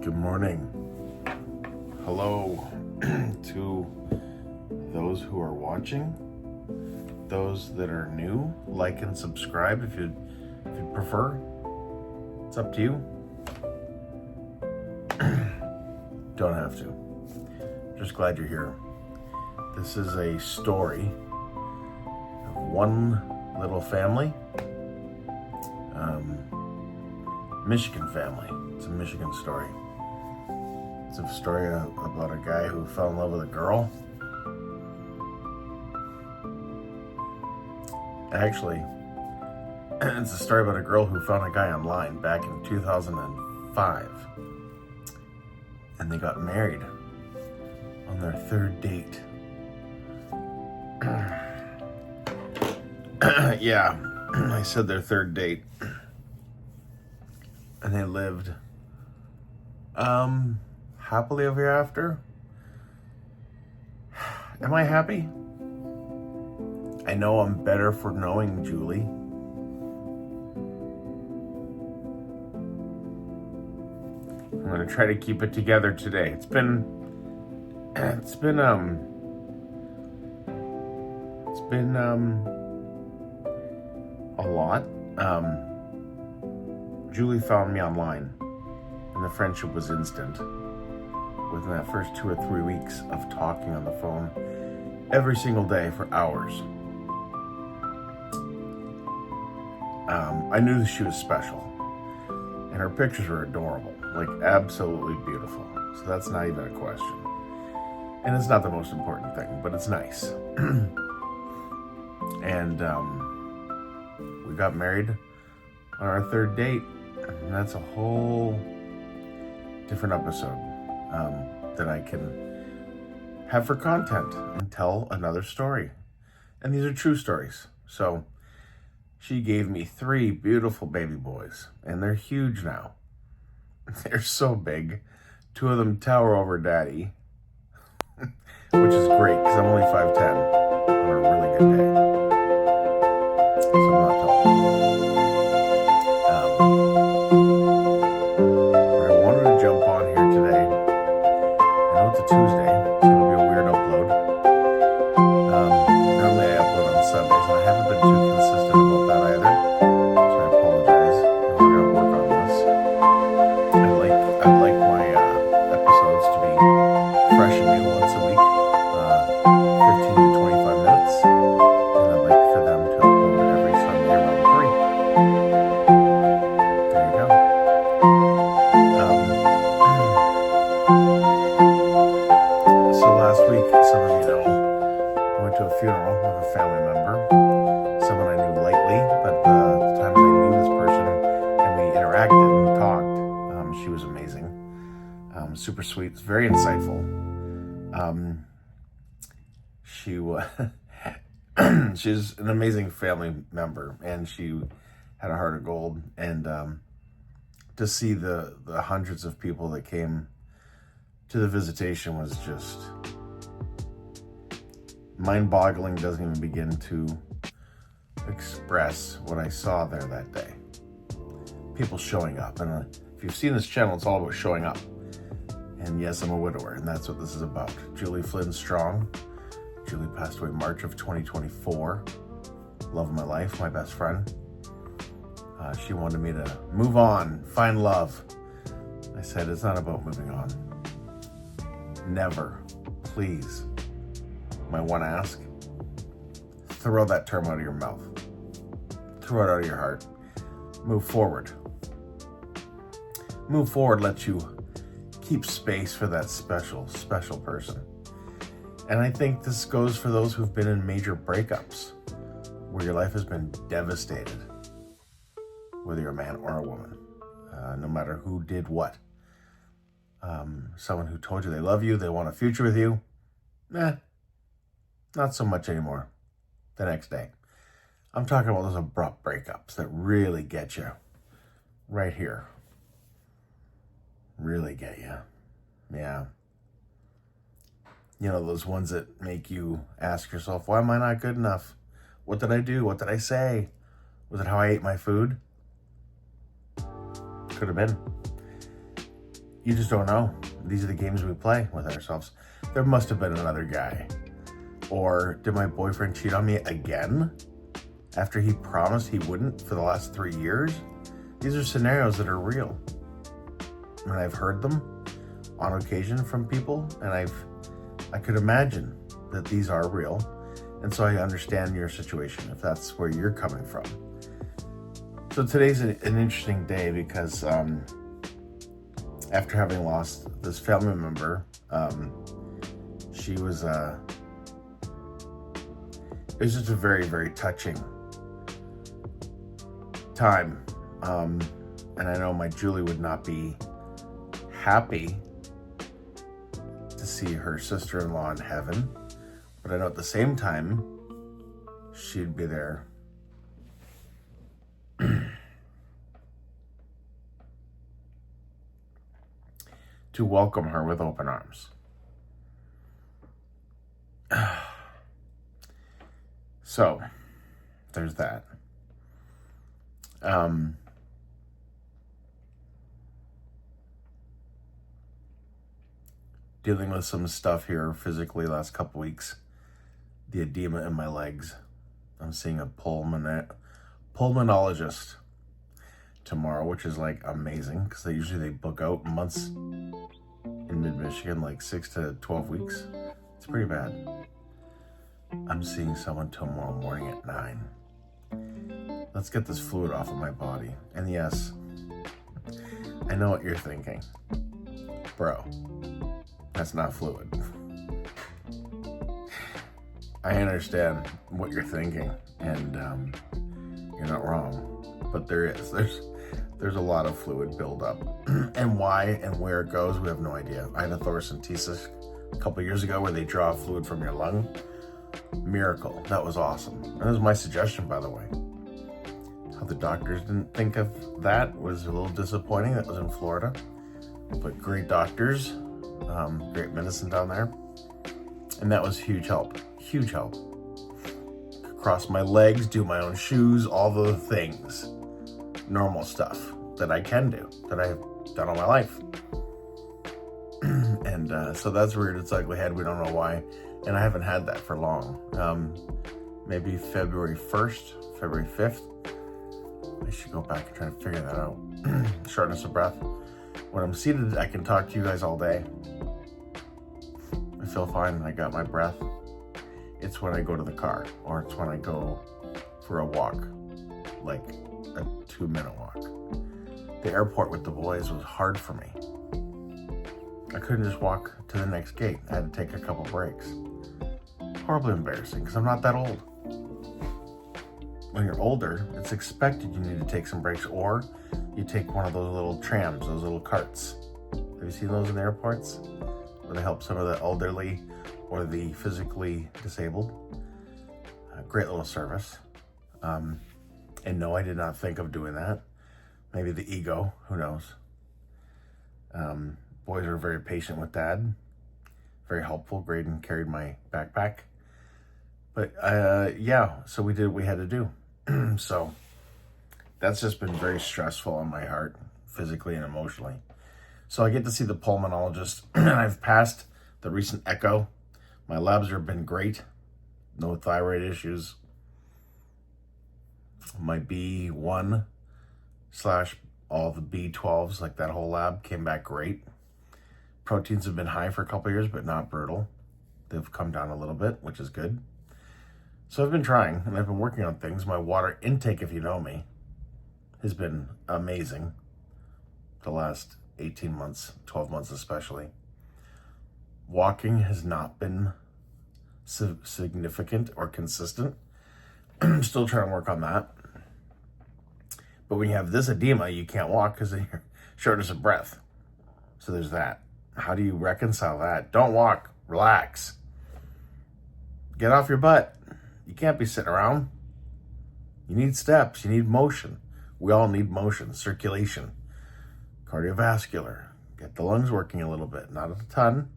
Good morning. Hello to those who are watching, those that are new. Like and subscribe if you'd prefer. It's up to you. Don't have to. Just glad you're here. This is a story of one little family, Michigan family. It's a Michigan story. It's a story about a guy who fell in love with a girl. Actually, it's a story about a girl who found a guy online back in 2005. And they got married on their third date. Yeah, I said their third date. And they lived happily ever after. Am I happy? I know I'm better for knowing Julie. I'm gonna try to keep it together today. It's been a lot. Julie found me online, and the friendship was instant. Within that first 2 or 3 weeks of talking on the phone every single day for hours, I knew she was special, and her pictures were adorable, like absolutely beautiful. So that's not even a question. And it's not the most important thing, but it's nice. And we got married on our third date, and that's a whole different episode that I can have for content and tell another story. And these are true stories. So she gave me 3 beautiful baby boys, and they're huge now. They're so big. 2 of them tower over daddy, which is great because I'm only 5'10" on a really good day. So I'm not tall. But I wanted to jump on here today. I know it's a Tuesday, so it'll be a weird upload. Normally I upload on Sundays, and I haven't been too consistent about that either. So I apologize. We're gonna work on this. I'd like my episodes to be fresh and new once a week, 15 to 25 minutes, and I'd like for them to upload every Sunday around 3. There you go. So last week, some of you know, I went to a funeral with a family member, someone I knew lightly, but the times I knew this person and we interacted and talked, she was amazing. Super sweet, very insightful. She's an amazing family member, and she had a heart of gold. And to see the hundreds of people that came to the visitation was just mind-boggling. Doesn't even begin to express what I saw there that day. People showing up, and if you've seen this channel, it's all about showing up. And yes, I'm a widower, and that's what this is about. Julie Flynn Strong. Julie passed away March of 2024. Love of my life, my best friend. She wanted me to move on, find love. I said, it's not about moving on. Never, please. My one ask, throw that term out of your mouth. Throw it out of your heart. Move forward. Move forward lets you keep space for that special person. And I think this goes for those who've been in major breakups, where your life has been devastated, whether you're a man or a woman, no matter who did what. Someone who told you they love you, they want a future with you, not so much anymore the next day. I'm talking about those abrupt breakups that really get you right here. Really get you. Yeah. You know, those ones that make you ask yourself, why am I not good enough? What did I do? What did I say? Was it how I ate my food? Could have been. you just don't know. These are the games we play with ourselves. There must have been another guy. Or did my boyfriend cheat on me again after he promised he wouldn't for the last 3 years? These are scenarios that are real. And I've heard them on occasion from people, and I could imagine that these are real. And so I understand your situation if that's where you're coming from. So today's an interesting day because after having lost this family member, she was, it was just a very, very touching time. And I know my Julie would not be happy to see her sister-in-law in heaven, but I know at the same time, she'd be there to welcome her with open arms. So, there's that. Dealing with some stuff here physically last couple weeks. The edema in my legs. I'm seeing a pulmonologist tomorrow, which is like amazing because they book out months in mid-Michigan, like 6 to 12 weeks. It's pretty bad. I'm seeing someone tomorrow morning at 9. Let's get this fluid off of my body. And yes, I know what you're thinking. Bro, that's not fluid. I understand what you're thinking, and you're not wrong. But there's a lot of fluid buildup. And why and where it goes, we have no idea. I had a thoracentesis a couple years ago where they draw fluid from your lung. Miracle. That was awesome. That was my suggestion, by the way. How the doctors didn't think of that was a little disappointing. That was in Florida. But great doctors, great medicine down there. And that was huge help. Huge help. Cross my legs, do my own shoes, all the things. Normal stuff that I can do, that I've done all my life. And so that's reared its ugly head. We don't know why. And I haven't had that for long. Maybe February 1st, February 5th. I should go back and try to figure that out. Shortness of breath. When I'm seated, I can talk to you guys all day. I feel fine. I got my breath. It's when I go to the car, or it's when I go for a walk, like a 2-minute walk. The airport with the boys was hard for me. I couldn't just walk to the next gate. I had to take a couple breaks. Horribly embarrassing because I'm not that old. When you're older, it's expected you need to take some breaks, or you take one of those little trams, those little carts. Have you seen those in the airports? Where they help some of the elderly or the physically disabled. Great little service. And no, I did not think of doing that. Maybe the ego, who knows? Boys were very patient with Dad. Very helpful. Graydon carried my backpack. But yeah, so we did what we had to do. So that's just been very stressful on my heart, physically and emotionally. So I get to see the pulmonologist, and I've passed the recent echo. My labs have been great. No thyroid issues. My B1 / all the B12s, like that whole lab, came back great. Proteins have been high for a couple of years, but not brutal. They've come down a little bit, which is good. So I've been trying, and I've been working on things. My water intake, if you know me, has been amazing the last 18 months, 12 months especially. Walking has not been significant or consistent. I'm still trying to work on that. But when you have this edema, you can't walk because of your shortness of breath. So there's that. How do you reconcile that? Don't walk. Relax. Get off your butt. You can't be sitting around. You need steps. You need motion. We all need motion, circulation, cardiovascular. Get the lungs working a little bit, not a ton.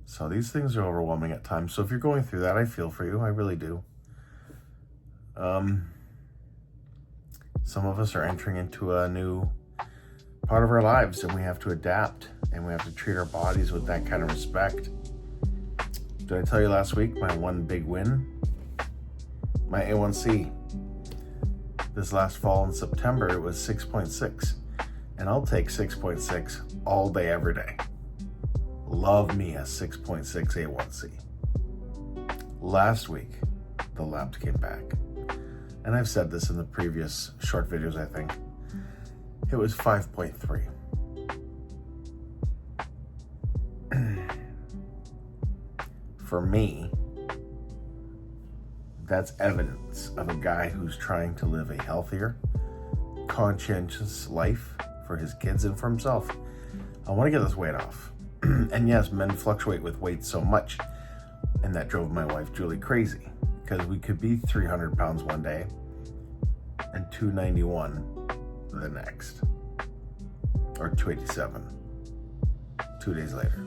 So these things are overwhelming at times. So if you're going through that, I feel for you. I really do. Some of us are entering into a new part of our lives, and we have to adapt, and we have to treat our bodies with that kind of respect. Did I tell you last week my one big win? My A1C. This last fall in September, it was 6.6. And I'll take 6.6 all day, every day. Love me a 6.6 A1C. Last week, the labs came back. And I've said this in the previous short videos, I think. It was 5.3. For me, that's evidence of a guy who's trying to live a healthier, conscientious life for his kids and for himself. I want to get this weight off. And yes, men fluctuate with weight so much. And that drove my wife Julie crazy, because we could be 300 pounds one day and 291 the next, or 287 2 days later.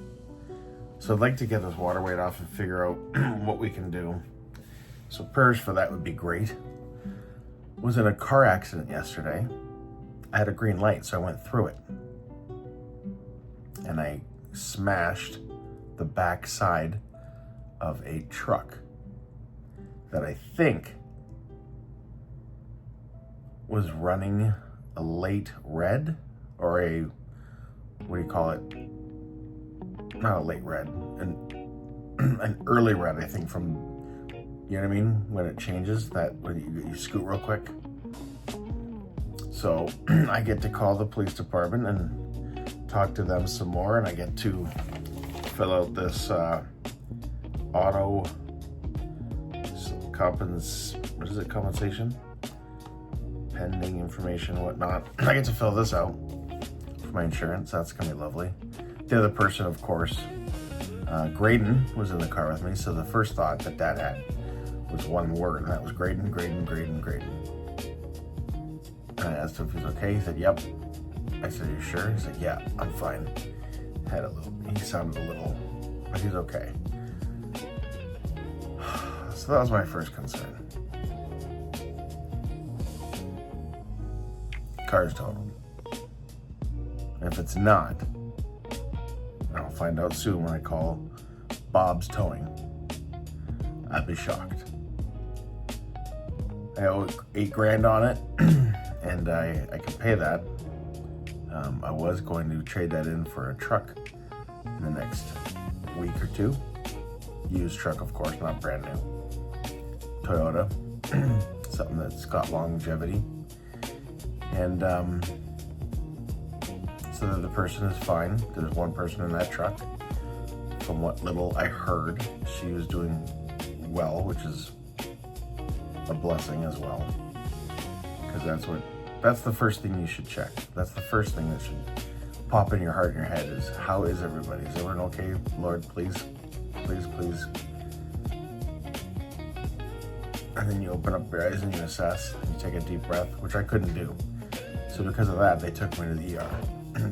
So I'd like to get this water weight off and figure out what we can do. So prayers for that would be great. Was in a car accident yesterday. I had a green light, so I went through it. And I smashed the back side of a truck that I think was running a late red, or a, what do you call it? Not a late red, an early red, I think, from, you know what I mean? When it changes, that when you scoot real quick. So I get to call the police department and talk to them some more, and I get to fill out this auto compensation? Pending information, whatnot. I get to fill this out for my insurance. That's gonna be lovely. The other person, of course, Graydon was in the car with me, so the first thought that Dad had was one word, and that was Graydon. And I asked him if he was okay. He said, yep. I said, are you sure? He said, yeah, I'm fine. He sounded a little, but he's okay. So that was my first concern. Car's totaled. And if it's not, I'll find out soon when I call Bob's Towing. I'd be shocked. I owe $8,000 on it, and I can pay that. I was going to trade that in for a truck in the next week or two. Used truck, of course, not brand new. Toyota, something that's got longevity. And so that the person is fine. There's one person in that truck. From what little I heard, she was doing well, which is a blessing as well. Because that's the first thing you should check. That's the first thing that should pop in your heart and your head is, how is everybody? Is everyone okay? Lord, please. And then you open up your eyes and you assess, and you take a deep breath, which I couldn't do. So because of that, they took me to the ER.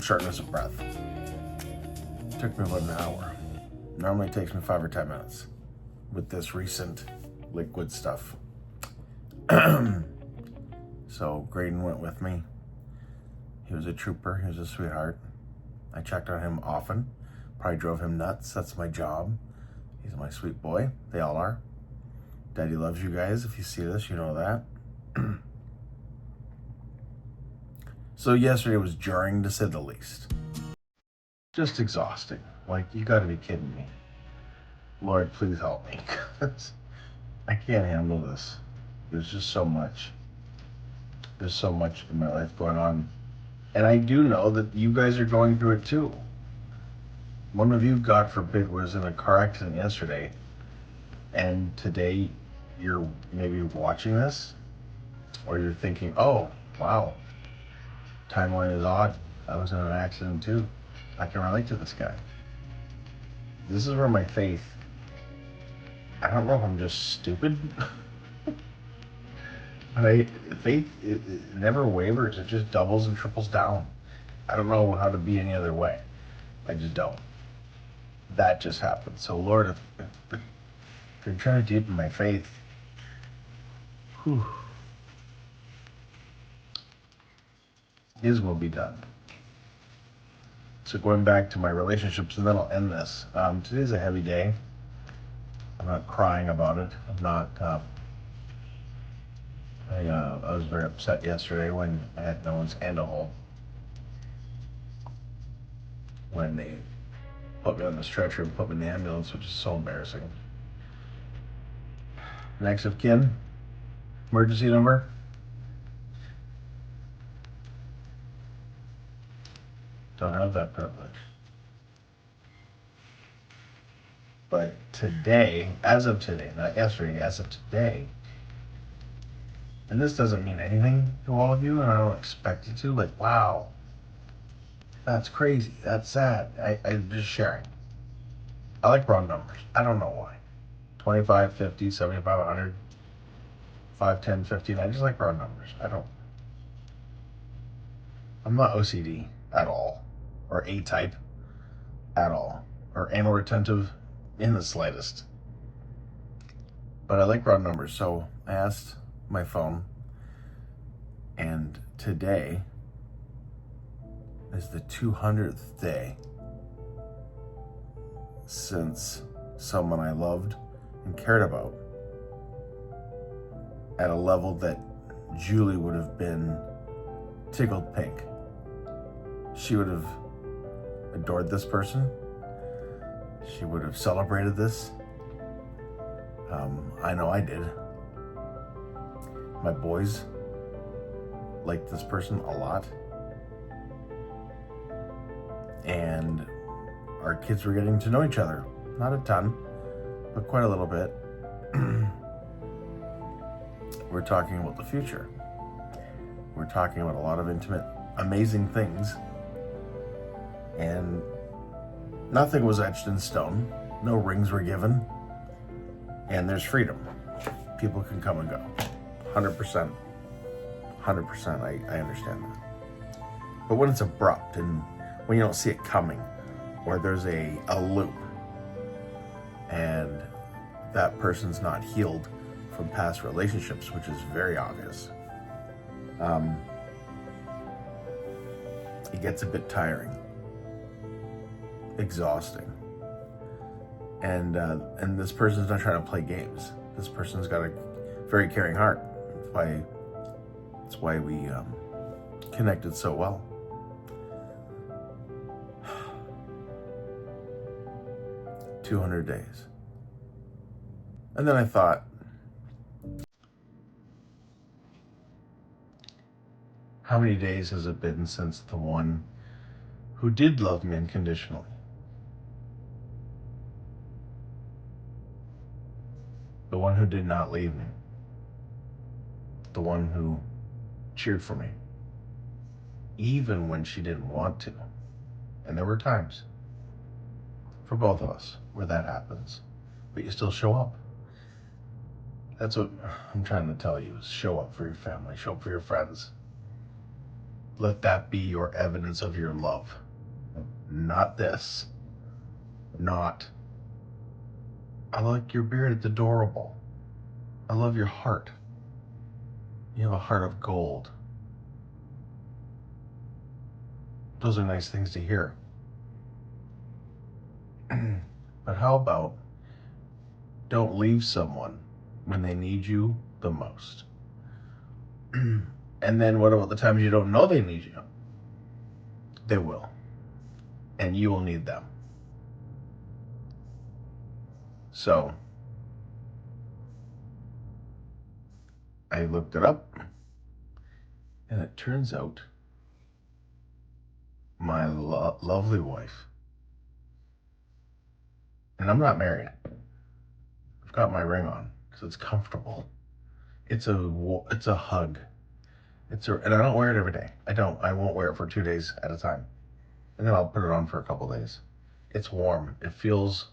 Shortness of breath. It took me about an hour. Normally it takes me 5 or 10 minutes with this recent liquid stuff. So Graydon went with me. He was a trooper. He was a sweetheart. I checked on him often. Probably drove him nuts. That's my job. He's my sweet boy. They all are. Daddy loves you guys. If you see this, you know that. So yesterday was jarring, to say the least. Just exhausting. Like, you gotta be kidding me. Lord, please help me. I can't handle this. There's just so much. There's so much in my life going on. And I do know that you guys are going through it too. One of you, God forbid, was in a car accident yesterday. And today you're maybe watching this, or you're thinking, oh, wow, timeline is odd. I was in an accident too. I can relate to this guy. This is where my faith, I don't know if I'm just stupid, but faith, it never wavers. It just doubles and triples down. I don't know how to be any other way. I just don't. That just happened. So Lord, if you're trying to deepen my faith, His will be done. So going back to my relationships, and then I'll end this. Today's a heavy day. I'm not crying about it. I'm not. I was very upset yesterday when I had no one's hand to hold. When they put me on the stretcher and put me in the ambulance, which is so embarrassing. Next of kin, emergency number. Don't have that privilege. But today, as of today, not yesterday, as of today, and this doesn't mean anything to all of you, and I don't expect it to, like, wow, that's crazy, that's sad. I'm just sharing. I like round numbers. I don't know why. 25, 50, 75, 100, 5, 10, 15. I just like round numbers. I'm not OCD at all, or A-type at all, or anal retentive in the slightest. But I like round numbers, so I asked my phone, and today is the 200th day since someone I loved and cared about at a level that Julie would have been tickled pink. She would have adored this person. She would have celebrated this. I know I did. My boys liked this person a lot. And our kids were getting to know each other. Not a ton, but quite a little bit. We're talking about the future. We're talking about a lot of intimate, amazing things. And nothing was etched in stone. No rings were given. And there's freedom. People can come and go. 100%. 100%. I understand that. But when it's abrupt and when you don't see it coming, or there's a loop, and that person's not healed from past relationships, which is very obvious, it gets a bit tiring, exhausting. And this person's not trying to play games. This person's got a very caring heart. That's why we connected so well. $200 days. And then I thought, how many days has it been since the one who did love me unconditionally, the one who did not leave me, the one who cheered for me, even when she didn't want to? And there were times for both of us where that happens, but you still show up. That's what I'm trying to tell you, is show up for your family, show up for your friends. Let that be your evidence of your love. Not this. Not, I like your beard, it's adorable. I love your heart. You have a heart of gold. Those are nice things to hear. But how about, don't leave someone when they need you the most? And then what about the times you don't know they need you? They will. And you will need them. So, I looked it up, and it turns out my lovely wife, and I'm not married. I've got my ring on because it's comfortable. It's a hug. And I don't wear it every day. I won't wear it for 2 days at a time. And then I'll put it on for a couple days. It's warm. It feels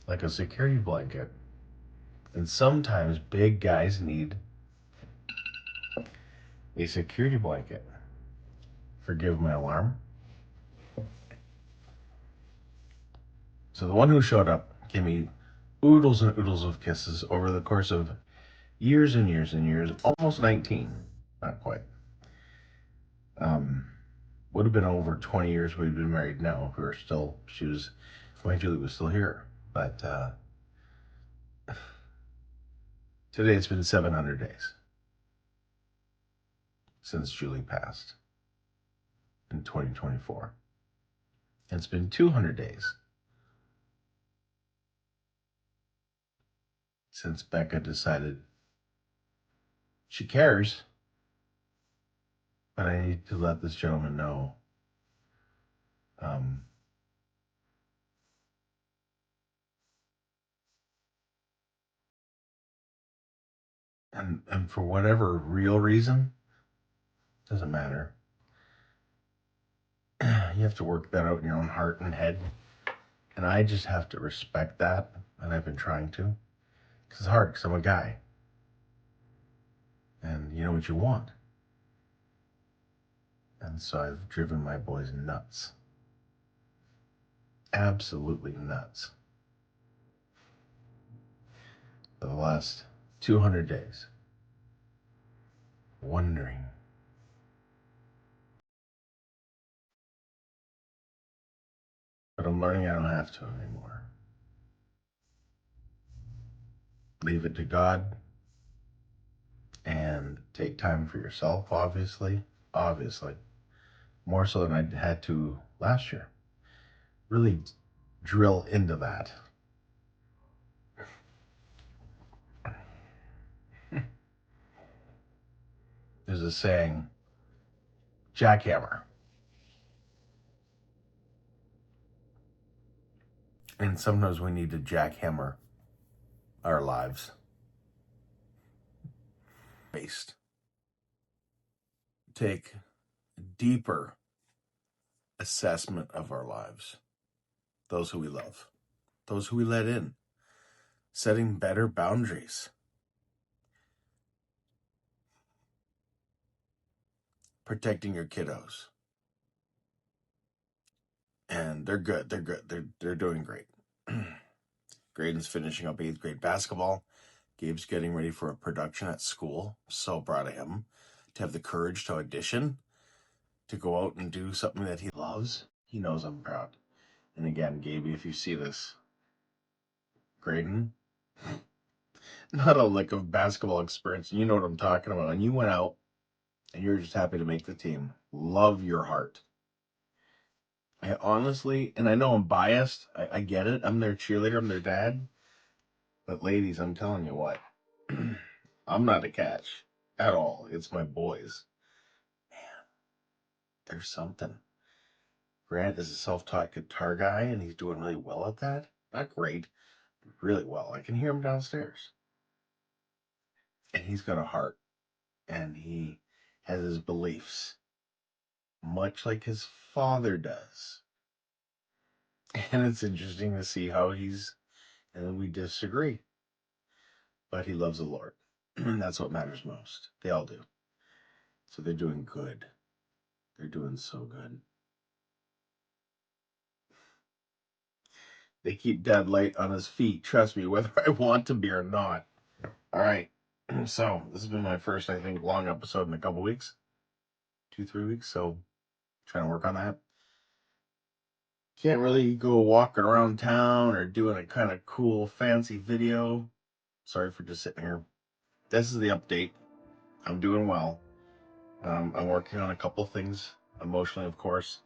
like a security blanket. And sometimes big guys need a security blanket. Forgive my alarm. So the one who showed up gave me oodles and oodles of kisses over the course of Years and years and years, almost 19, not quite. Um, would have been over 20 years we'd been married now if we were still, my Julie was still here. But today it's been 700 days since Julie passed in 2024. And it's been 200 days since Becca decided she cares, but I need to let this gentleman know. Um, and for whatever real reason, doesn't matter. You have to work that out in your own heart and head. And I just have to respect that. And I've been trying to. Because it's hard, because I'm a guy. And you know what you want. And so I've driven my boys nuts. Absolutely nuts. For the last 200 days. Wondering. But I'm learning I don't have to anymore. Leave it to God. And take time for yourself, obviously. Obviously. More so than I had to last year. Really drill into that. There's a saying, jackhammer. And sometimes we need to jackhammer our lives. Based. Take a deeper assessment of our lives. Those who we love. Those who we let in. Setting better boundaries. Protecting your kiddos. And they're good. They're good. They're doing great. Graydon's finishing up 8th grade basketball. Gabe's getting ready for a production at school. So proud of him to have the courage to audition, to go out and do something that he loves. He knows I'm proud. And again, Gabe, if you see this, Graydon, not a lick of basketball experience. You know what I'm talking about. And you went out and you're just happy to make the team. Love your heart. I honestly, and I know I'm biased. I get it. I'm their cheerleader. I'm their dad. But ladies, I'm telling you what, I'm not a catch at all. It's my boys. Man, there's something. Grant is a self-taught guitar guy, and he's doing really well at that. Not great, but really well. I can hear him downstairs. And he's got a heart, and he has his beliefs, much like his father does. And it's interesting to see how and we disagree. But he loves the Lord. And that's what matters most. They all do. So they're doing good. They're doing so good. They keep Dad light on his feet. Trust me, whether I want to be or not. All right. So this has been my first, I think, long episode in a couple weeks. 2, 3 weeks. So trying to work on that. Can't really go walking around town or doing a kind of cool, fancy video. Sorry for just sitting here. This is the update. I'm doing well. I'm working on a couple things emotionally, of course.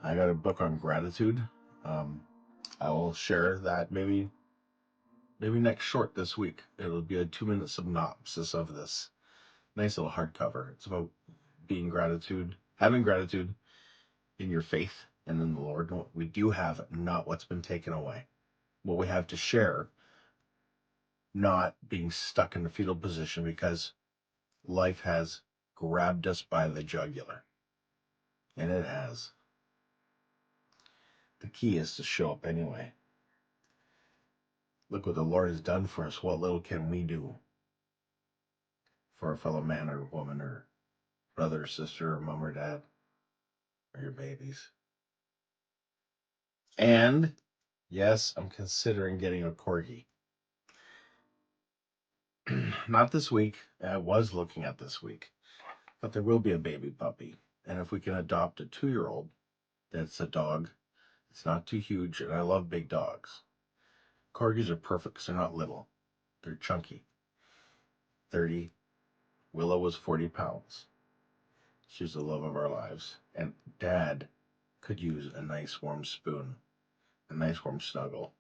I got a book on gratitude. Um, I will share that maybe next short this week. It'll be a 2-minute synopsis of this nice little hardcover. It's about having gratitude in your faith and in the Lord. What we do have, not what's been taken away. What we have to share, not being stuck in the fetal position because life has grabbed us by the jugular. And it has. The key is to show up anyway. Look what the Lord has done for us. What little can we do for a fellow man or woman or brother or sister or mom or dad or your babies? And yes, I'm considering getting a corgi. Not this week. I was looking at this week, but there will be a baby puppy. And if we can adopt a 2-year-old, that's a dog. It's not too huge, and I love big dogs. Corgis are perfect because they're not little. They're chunky. 30. Willow was 40 pounds. She's the love of our lives. And Dad could use a nice warm spoon, a nice warm snuggle.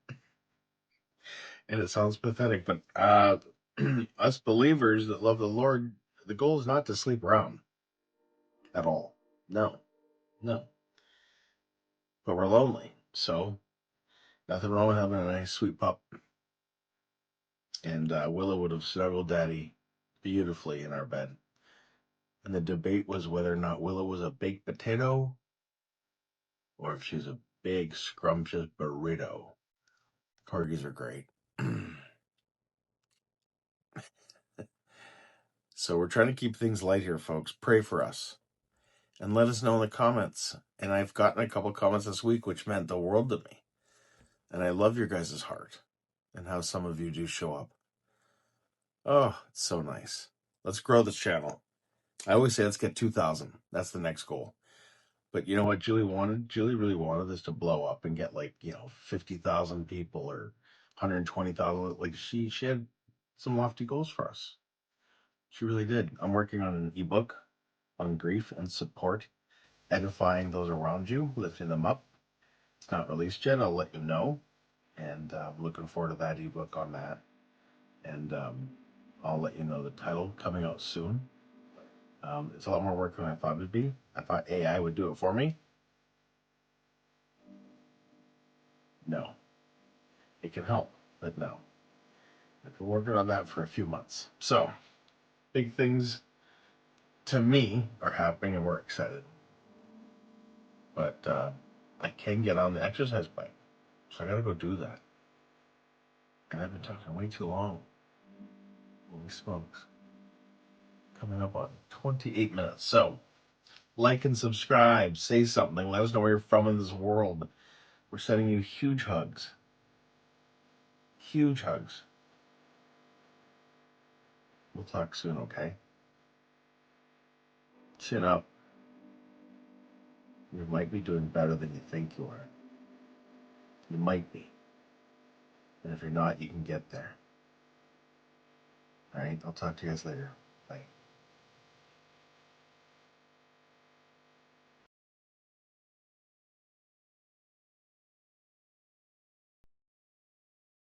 And it sounds pathetic, but us believers that love the Lord, the goal is not to sleep around at all. No, no. But we're lonely, so nothing wrong with having a nice sweet pup. And Willow would have snuggled Daddy beautifully in our bed. And the debate was whether or not Willow was a baked potato or if she's a big, scrumptious burrito. Corgis are great. So we're trying to keep things light here, folks. Pray for us. And let us know in the comments. And I've gotten a couple comments this week, which meant the world to me. And I love your guys' heart and how some of you do show up. Oh, it's so nice. Let's grow this channel. I always say let's get 2,000. That's the next goal. But you know what Julie wanted? Julie really wanted this to blow up and get 50,000 people or 120,000. Like she had some lofty goals for us. She really did. I'm working on an ebook on grief and support, edifying those around you, lifting them up. It's not released yet. I'll let you know. And I'm looking forward to that ebook on that. And I'll let you know the title coming out soon. It's a lot more work than I thought it'd be. I thought AI would do it for me. No. It can help, but no. I've been working on that for a few months. So, big things to me are happening and we're excited. But I can get on the exercise bike. So I gotta go do that. And I've been talking way too long. Holy smokes. Coming up on 28 minutes. So, like and subscribe. Say something. Let us know where you're from in this world. We're sending you huge hugs. Huge hugs. We'll talk soon, okay? Chin up. You might be doing better than you think you are. You might be. And if you're not, you can get there. All right? I'll talk to you guys later. Bye.